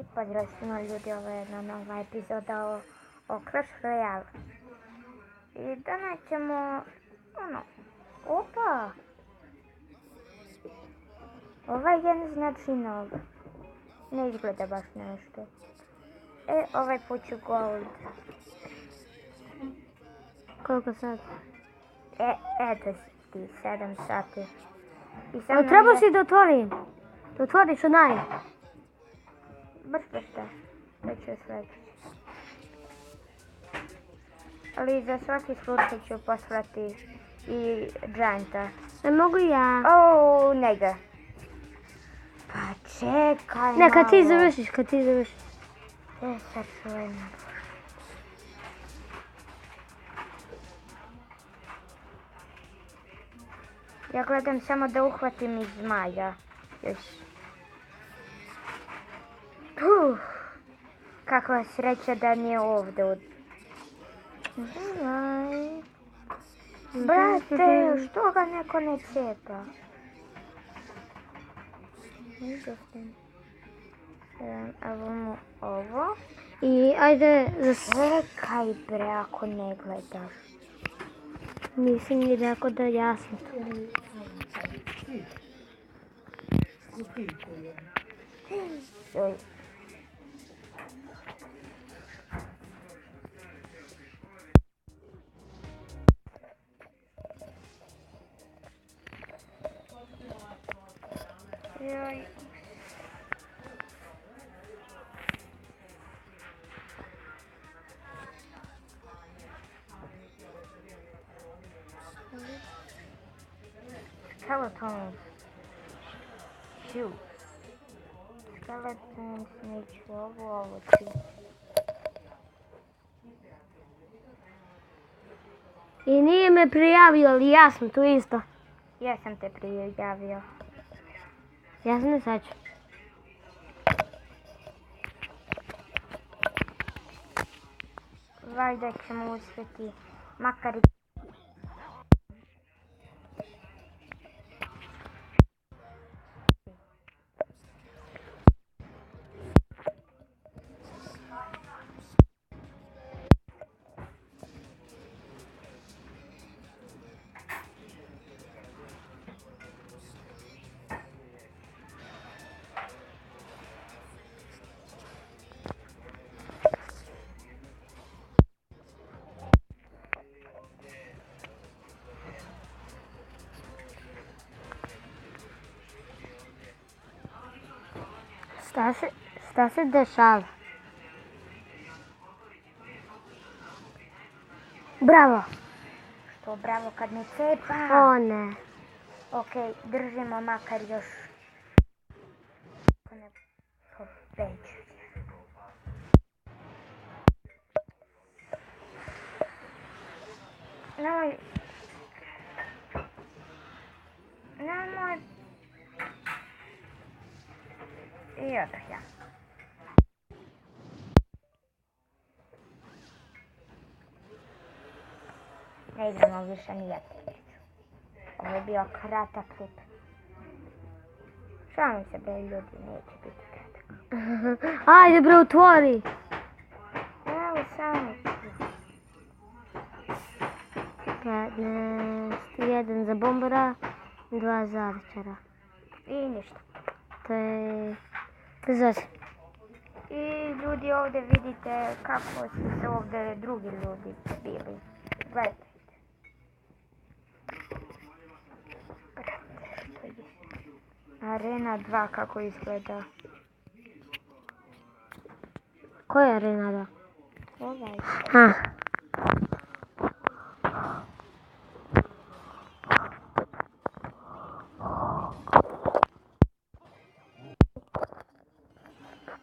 I pozdrav svima ljudi, ovo je jedna nova epizoda o Clash Royale. I danas ćemo, opa! Ovaj je znači nov. Ne izgleda baš nešto. Ovaj put ću gold. Koliko sati? Eto ti, 7 sati. Treba si da otvorim. Da otvoriš onaj. Baš šta. Da ću sledeći. Ali za svaki slučaj ću poslati i Gianta. Ne mogu ja. Nega. Pa čekaj Ne, kad ti završiš. Sad čujem. Ja gledam samo da uhvatim iz zmaja. Još. Kakva sreća da nije ovdje. Brate, što ga neko ne cepa? Evo mu ovo. I ajde za... Čekaj bre ako ne gledaš. Nisam ni rekao da ja sam tu. Joj. Joj. Skeletons. Shoot. Skeletons, neću ovo ću. I nije me prijavio, ali ja sam tu isto. Ja sam te prijavio. Ja sam ne sad ću. Valjda ćemo uspjeti. Makar i... Šta se dešava? Bravo! Što bravo kad me cepa? O ne. Okej, držimo makar još. Ako ne pobeđu. Nemoj. I odah ja. Ne igramo više nijednu. Ovo je bio kratak klip. Šalim se bre ljudi, neće biti kratak. Ajde bre, otvori. Evo samo ću. 15, 1 za bombara, 2 za arčara. I ništa. To je... Znači. I ljudi ovdje vidite kako su se ovdje drugi ljudi bili. Gledajte. Arena 2 kako izgleda. Koja je arena 2? Ovaj. Ha.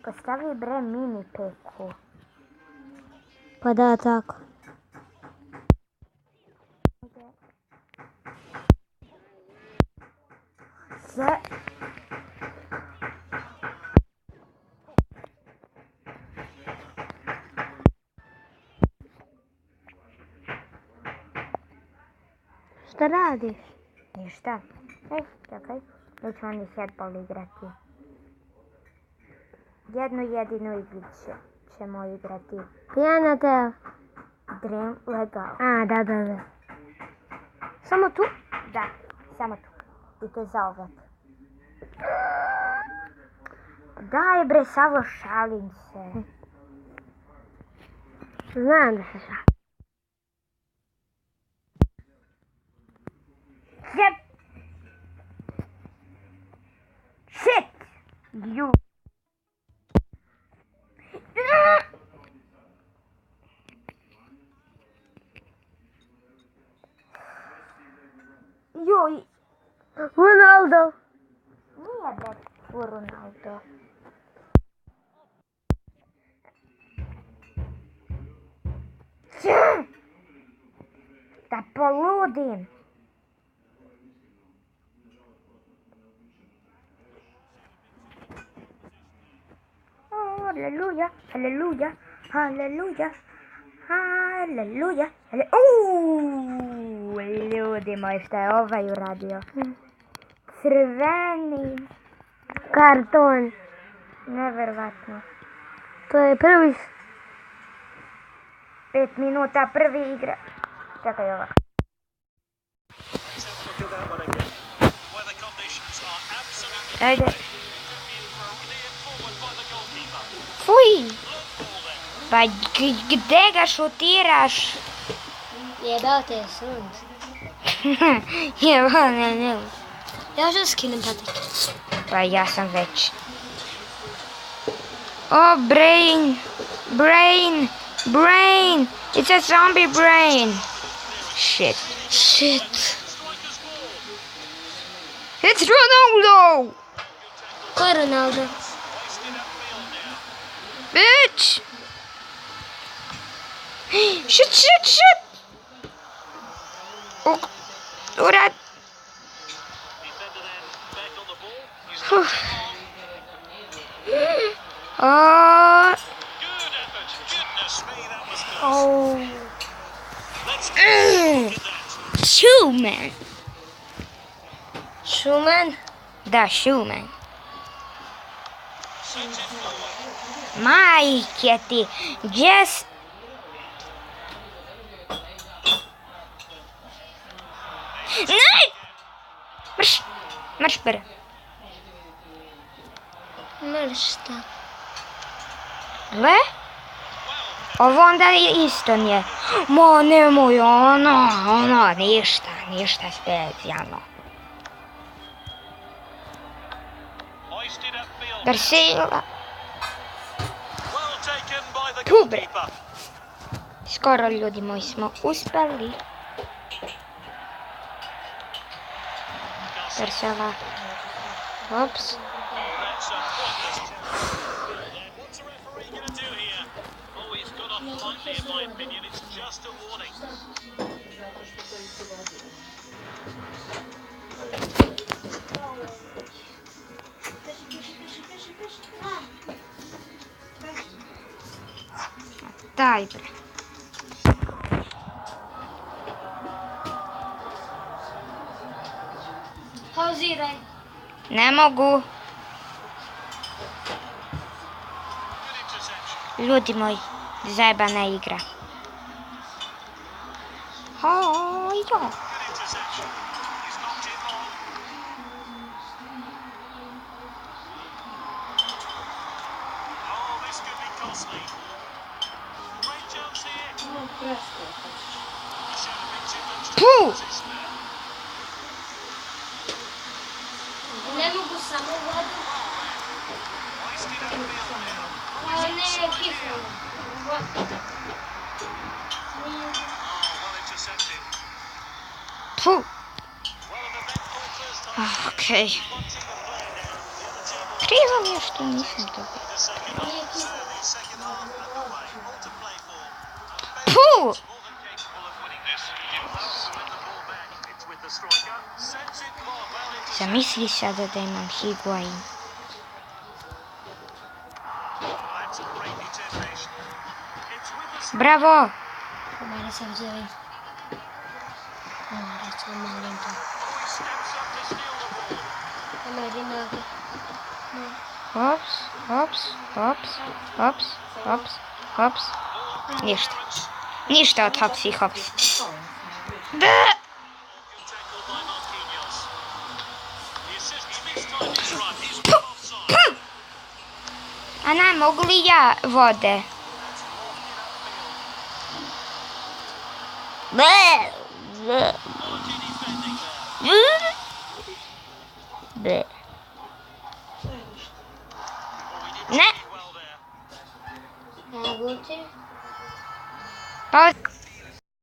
Postavi bre mini peku. Pa da, tako. Sve. Šta radiš? Ništa. Čekaj. Nećemo ni headball igrati. Jednu jedinu igricu ćemo igrati. Piano Teo. Dream Legal. A, da. Samo tu? Da, samo tu. I to za uvek. Daj bre, samo šalim se. Znam da se šalim. Jep. Shit! You. Joj, Ronaldo. nije bre Ronaldo. Da poludim. Halleluja, halleluja, halleluja, halleluja, ljudi moji, šta je ovaj uradio? Crveni. Karton. Neverovatno. To je prvi. 5 minuta, prvi igra. Čekaj ovako. Ajde. Fuj! Pa gde ga šutiraš? Jebao te je sunce. Jeba, ne. Ja želim skinem patike. Pa ja sam već. Oh, brain! It's a zombie brain! Shit. It's Ronaldo! Ko je Ronaldo? Bitch! Shit! Urad! Schumann? Da, Schumann. Majke ti, gdje si? Ne! Marš bre. Šta? Le? Ovo onda isto nije. Ma nemoj ono, ništa specijalno. Garcia. Tu bre. Skoro ljudi moji smo uspeli. Garcia. Ops. Daj bre. Pauziraj. Ne mogu. Ljudi moji, zajebana igra. Jo. Puh! Ne mogu samo vodu. A ne kifru. Puh! Okej. Krivo mi je što nisam dobila. Puh! Zamisli sada da imam Higuain. Bravo! Mene se vzeli. Reći malim to. Nema Rinaldi. Ne. Hops, hops, hops, hops, hops, hops. Ništa. Ništa od hops i hops. A ne, mogu li ja vode? Ne. Mogu ti? Pa